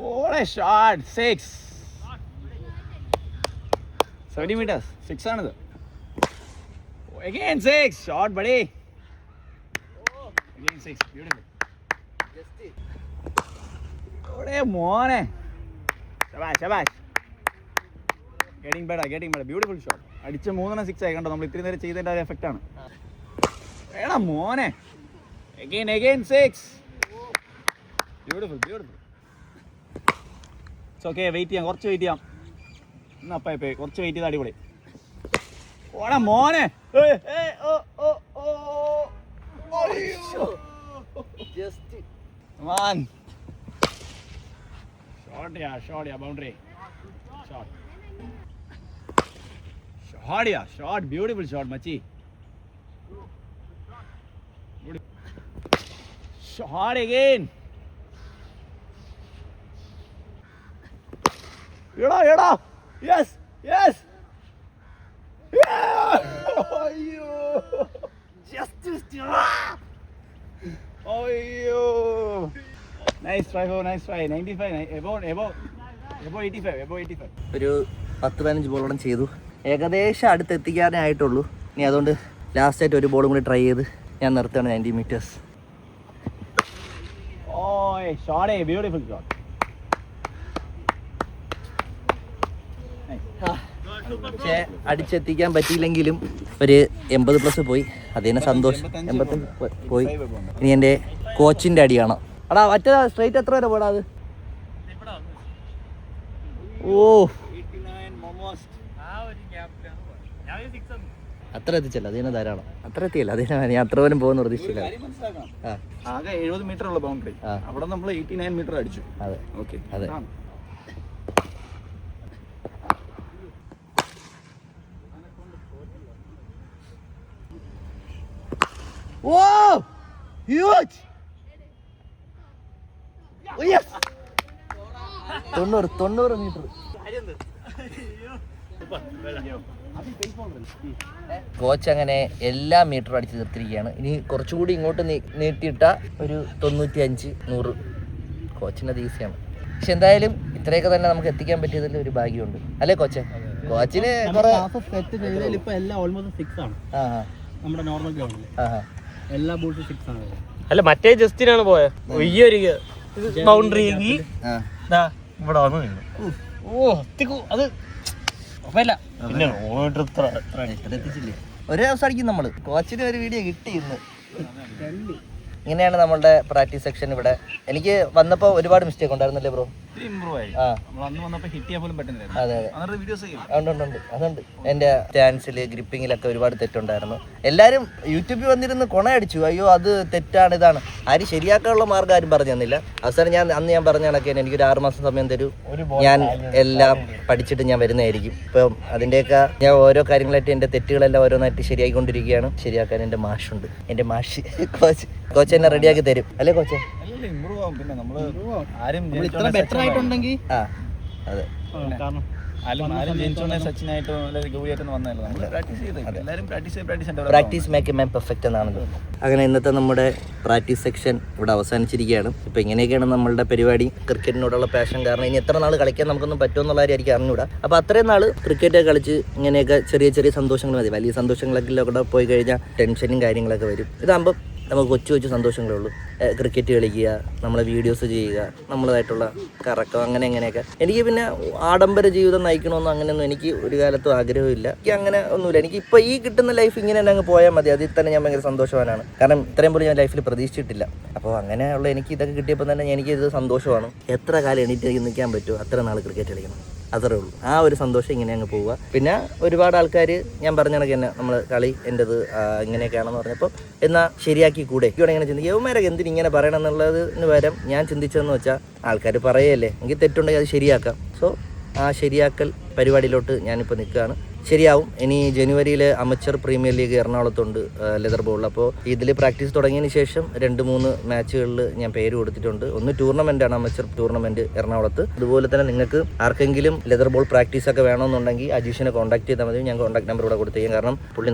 ഓളെ ഷോട്ട് 6 70 meters 6 ആണിത്. Again 6 shot buddy. Again 6 beautiful. ഓടെ മോനെ, ശബാഷ് ശബാഷ്. Getting better beautiful shot. അടിച്ച 3 6 ആയി കണ്ടോ. നമ്മൾ ഇത്രയും നേരം ചെയ്തതിൻ്റെ ഒരു എഫക്റ്റ് ആണ്. എടാ മോനെ, again 6 beautiful. It's okay, wait ചെയ്യാം, കുറച്ച് വെയിറ്റ് ചെയ്യാം. അപ്പേ കുറച്ച് വെയിറ്റ് ചെയ്ത് അടിപൊളി. ഓടാ മോനെ, shot boundary shot beautiful shot മച്ചി. Shot again. എടാ yes അയ്യോ, അയ്യോ, നൈസ് ട്രൈ 95 above 85. ഒരു 10-15 ബോളോളം ചെയ്തു. ഏകദേശം അടുത്തെത്തിക്കാനേ ആയിട്ടുള്ളൂ. ഇനി അതുകൊണ്ട് ലാസ്റ്റായിട്ട് ഒരു ബോളും കൂടി ട്രൈ ചെയ്ത് ഞാൻ നിർത്തുകയാണ്. 90 meters. Shot beautiful shot. പക്ഷേ അടിച്ചെത്തിക്കാൻ പറ്റിയില്ലെങ്കിലും ഒരു 80+ പോയി. അതിന് സന്തോഷം. 85 പോയി. ഇനി എൻ്റെ കോച്ചിൻ്റെ അടിയാണ്. എടാ മറ്റേ സ്ട്രൈറ്റ് എത്ര വരെ പോടാ അത്? ഓ, അത്ര എത്തിച്ചല്ല, അതിനെ ധാരാളം. അത്ര എത്തിയല്ല, അതിനെ ഞാൻ അത്ര പോലും പോകുന്ന പ്രതീക്ഷയില്ല. ആകെ 70 മീറ്റർ ഉള്ള ബൗണ്ടറി, അവിടെ നമ്മൾ 89 മീറ്റർ അടിച്ചു. അതെ, ഓക്കെ, അതെ. ഓ ഹ്യൂജ്. തൊണ്ണൂറ് മീറ്റർ. കോച്ച് അങ്ങനെ എല്ലാ മീറ്ററും അടിച്ച് നിർത്തിയിരിക്കുകയാണ്. ഇനി കുറച്ചുകൂടി ഇങ്ങോട്ട് നീട്ടിയിട്ട ഒരു 95-100 കോച്ചിനത് ഈസിയാണ്. പക്ഷെ എന്തായാലും ഇത്രയൊക്കെ തന്നെ നമുക്ക് എത്തിക്കാൻ പറ്റിയതിൽ ഒരു ഭാഗ്യമുണ്ട് അല്ലേ കോച്ചെ? കോച്ചിന് സെറ്റ് ചെയ്തതിൽ ഇപ്പൊ എല്ലാം ഓൾമോസ്റ്റ് 6 ആണ്. നമ്മുടെ നോർമൽ ഗ്രൗണ്ടിൽ എല്ലാ ബോൾസും 6 ആണ്. അല്ല മറ്റേ ജസ്റ്റിനാണ് പോയത്. ഈ ഒരു ബൗണ്ടറി ഇവിടെ വന്നു നിന്നു. അത് പിന്നെ എത്തിച്ചില്ലേ? ഒരു ദിവസം അടിക്കും നമ്മള്. കോച്ചിന് ഒരു വീഡിയോ കിട്ടി ഇന്ന്. ഇങ്ങനെയാണ് നമ്മളുടെ പ്രാക്ടീസ് സെക്ഷൻ ഇവിടെ. എനിക്ക് വന്നപ്പോൾ ഒരുപാട് മിസ്റ്റേക്ക് ഉണ്ടായിരുന്നല്ലേ ബ്രോ? അതെ അതുണ്ട്. എൻ്റെ സ്റ്റാൻസിൽ ഗ്രിപ്പിങ്ങിലൊക്കെ ഒരുപാട് തെറ്റുണ്ടായിരുന്നു. എല്ലാവരും യൂട്യൂബിൽ വന്നിരുന്ന് കൊണയടിച്ചു, അയ്യോ അത് തെറ്റാണ് ഇതാണ്. ആരും ശരിയാക്കാനുള്ള മാർഗ്ഗം ആരും പറഞ്ഞു തന്നില്ല. അവസാനം ഞാൻ പറഞ്ഞ കണക്കേനെ എനിക്കൊരു 6 മാസം സമയം തരൂ, ഞാൻ എല്ലാം പഠിച്ചിട്ട് ഞാൻ വരുന്നതായിരിക്കും. ഇപ്പം അതിൻ്റെയൊക്കെ ഞാൻ ഓരോ കാര്യങ്ങളായിട്ട് എൻ്റെ തെറ്റുകളെല്ലാം ഓരോന്നായിട്ട് ശരിയായിക്കൊണ്ടിരിക്കുകയാണ്. ശരിയാക്കാൻ എൻ്റെ മാഷുണ്ട്, എൻ്റെ മാഷ് കോച്ച് എന്നെ റെഡിയാക്കി തരും അല്ലേ കോച്ച്? ബെറ്റർ ആയിട്ടുണ്ടെങ്കിൽ അതെ. Practice make a man perfect എന്നാണല്ലോ. അങ്ങനെ ഇന്നത്തെ നമ്മുടെ പ്രാക്ടീസ് സെക്ഷൻ ഇവിടെ അവസാനിച്ചിരിക്കുകയാണ്. ഇപ്പം ഇങ്ങനെയൊക്കെയാണ് നമ്മളുടെ പരിപാടി. ക്രിക്കറ്റിനോടുള്ള പാഷൻ കാരണം ഇനി എത്ര നാൾ കളിക്കാൻ നമുക്കൊന്നും പറ്റുമെന്നുള്ള കാര്യം എനിക്ക് അറിഞ്ഞൂടാ. അപ്പോൾ അത്രയും നാൾ ക്രിക്കറ്റ് കളിച്ച് ഇങ്ങനെയൊക്കെ ചെറിയ ചെറിയ സന്തോഷങ്ങൾ മതി. വലിയ സന്തോഷങ്ങളൊക്കെ കൂടെ പോയി കഴിഞ്ഞാൽ ടെൻഷനും കാര്യങ്ങളൊക്കെ വരും. ഇതാകുമ്പോൾ നമുക്ക് കൊച്ചു സന്തോഷങ്ങളേ ഉള്ളൂ. ക്രിക്കറ്റ് കളിക്കുക, നമ്മളെ വീഡിയോസ് ചെയ്യുക, നമ്മളതായിട്ടുള്ള കറക്കം അങ്ങനെയൊക്കെ. എനിക്ക് പിന്നെ ആഡംബര ജീവിതം നയിക്കണമെന്നും അങ്ങനെയൊന്നും എനിക്ക് ഒരു കാലത്തും ആഗ്രഹമില്ല. എനിക്ക് അങ്ങനെ ഒന്നുമില്ല. എനിക്ക് ഇപ്പോൾ ഈ കിട്ടുന്ന ലൈഫ് ഇങ്ങനെ തന്നെ അങ്ങ് പോയാൽ മതി. അതിൽ തന്നെ ഞാൻ ഭയങ്കര സന്തോഷവാനാണ്. കാരണം ഇത്രയും പോലും ഞാൻ ലൈഫിൽ പ്രതീക്ഷിച്ചിട്ടില്ല. അപ്പോൾ അങ്ങനെയുള്ള എനിക്ക് ഇതൊക്കെ കിട്ടിയപ്പോൾ തന്നെ എനിക്കിത് സന്തോഷമാണ്. എത്ര കാലം എണീറ്റ് നിൽക്കാൻ പറ്റുമോ അത്ര നാൾ ക്രിക്കറ്റ് കളിക്കണം, അത്രേ ഉള്ളൂ. ആ ഒരു സന്തോഷം ഇങ്ങനെ അങ്ങ് പോവുക. പിന്നെ ഒരുപാട് ആൾക്കാർ ഞാൻ പറഞ്ഞ കണക്ക് തന്നെ നമ്മൾ കളി എൻ്റെത് ഇങ്ങനെയൊക്കെയാണെന്ന് പറഞ്ഞപ്പോൾ എന്നാൽ ശരിയാക്കി കൂടെ ഇങ്ങനെ ചിന്തിക്കും, യവന്മാരൊക്കെ എന്തിന് ഇങ്ങനെ പറയണം എന്നുള്ളതിന് പകരം ഞാൻ ചിന്തിച്ചതെന്ന് വെച്ചാൽ ആൾക്കാർ പറയല്ലേ, എനിക്ക് തെറ്റുണ്ടെങ്കിൽ അത് ശരിയാക്കാം. സോ ആ ശരിയാക്കൽ പരിപാടിയിലോട്ട് ഞാനിപ്പോൾ നിൽക്കുകയാണ്. ശരിയാവും. ഇനി ജനുവരിയിൽ അമച്ചർ പ്രീമിയർ ലീഗ് എറണാകുളത്തുണ്ട് ലെതർ ബോളിൽ. അപ്പോൾ ഇതിൽ പ്രാക്ടീസ് തുടങ്ങിയതിന് ശേഷം 2-3 മാച്ചുകളിൽ ഞാൻ പേര് കൊടുത്തിട്ടുണ്ട്. ഒന്ന് ടൂർണമെൻറ്റാണ്, അമച്ചർ ടൂർണമെൻറ്റ് എറണാകുളത്ത്. അതുപോലെ തന്നെ നിങ്ങൾക്ക് ആർക്കെങ്കിലും ലെതർ ബോൾ പ്രാക്ടീസൊക്കെ വേണമെന്നുണ്ടെങ്കിൽ അജീഷിനെ കോൺടാക്ട് ചെയ്താൽ മതി. ഞാൻ കോൺടാക്ട് നമ്പർ ഇവിടെ കൊടുത്തേക്കും. കാരണം പുള്ളി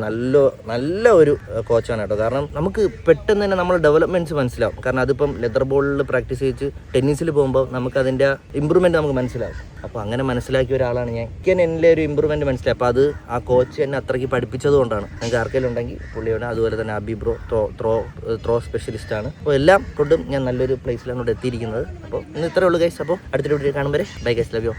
നല്ല ഒരു കോച്ചാണ് കേട്ടോ. കാരണം നമുക്ക് പെട്ടെന്ന് തന്നെ നമ്മൾ ഡെവലപ്മെൻറ്റ്സ് മനസ്സിലാവും. കാരണം അതിപ്പം ലെതർ ബോളിൽ പ്രാക്ടീസ് ചെയ്ത് ടെന്നീസിൽ പോകുമ്പോൾ നമുക്കതിൻ്റെ ഇമ്പ്രൂവ്മെൻറ്റ് നമുക്ക് മനസ്സിലാവും. അപ്പോൾ അങ്ങനെ മനസ്സിലാക്കിയ ഒരാളാണ് ഞാൻ. എനിക്ക് എൻ്റെ ഒരു ഇമ്പ്രൂവ്മെൻറ്റ് മനസ്സിലായി. അപ്പോൾ അത് ആ കോച്ച് എന്നെ അത്രയ്ക്ക് പഠിപ്പിച്ചത് കൊണ്ടാണ്. നിങ്ങൾക്ക് ആർക്കെങ്കിലും ഉണ്ടെങ്കിൽ പുള്ളിയാണ്. അതുപോലെ തന്നെ അബി ബ്രോ ത്രോ സ്പെഷ്യലിസ്റ്റാണ്. അപ്പോൾ എല്ലാം കൊണ്ടും ഞാൻ നല്ലൊരു പ്ലേസിലാണ് ഇവിടെ എത്തിയിരിക്കുന്നത്. അപ്പോൾ ഇന്ന് ഇത്രയേ ഉള്ളൂ ഗൈസ്. അപ്പോൾ അടുത്തൊരു വീഡിയോ കാണുമ്പോൾ ബൈ ഗൈസ്, ലവ് യു.